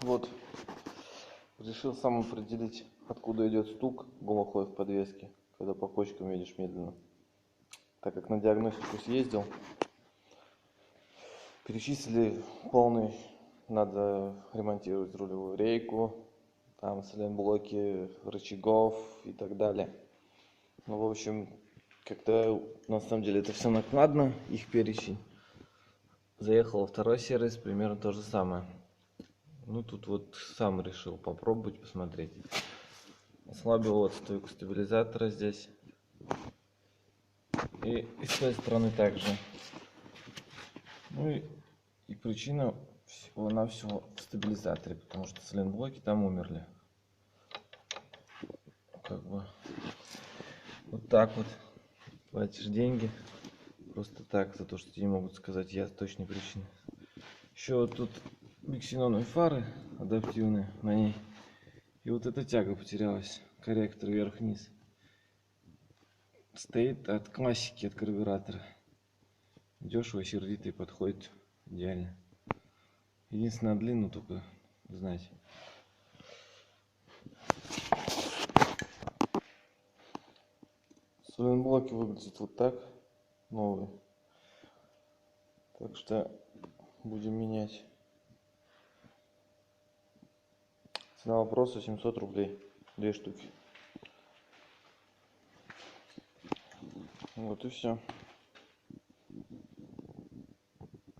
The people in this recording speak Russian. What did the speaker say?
Вот, решил сам определить, откуда идет стук глухой в подвеске, когда по кочкам едешь медленно. Так как на диагностику съездил, перечислили полный, надо ремонтировать рулевую рейку, там сайлентблоки рычагов и так далее. Ну, в общем, когда на самом деле это все накладно, их перечень. Заехал во второй сервис, примерно то же самое. Ну, тут вот сам решил попробовать, посмотреть. Ослабил вот стойку стабилизатора здесь. И с той стороны также. Ну и причина всего-навсего в стабилизаторе, потому что сайлентблоки там умерли. Как бы вот так вот платишь деньги просто так за то, что тебе не могут сказать я точной причины. Еще вот тут биксеноновые фары адаптивные на ней. И вот эта тяга потерялась, корректор вверх-вниз. Стоит от классики, от карбюратора. Дешево, сердитый, подходит идеально. Единственное, длину только знать. Сайлентблоки выглядят вот так, новые. Так что будем менять. Цена вопроса 700 рублей. 2 штуки. Вот и все.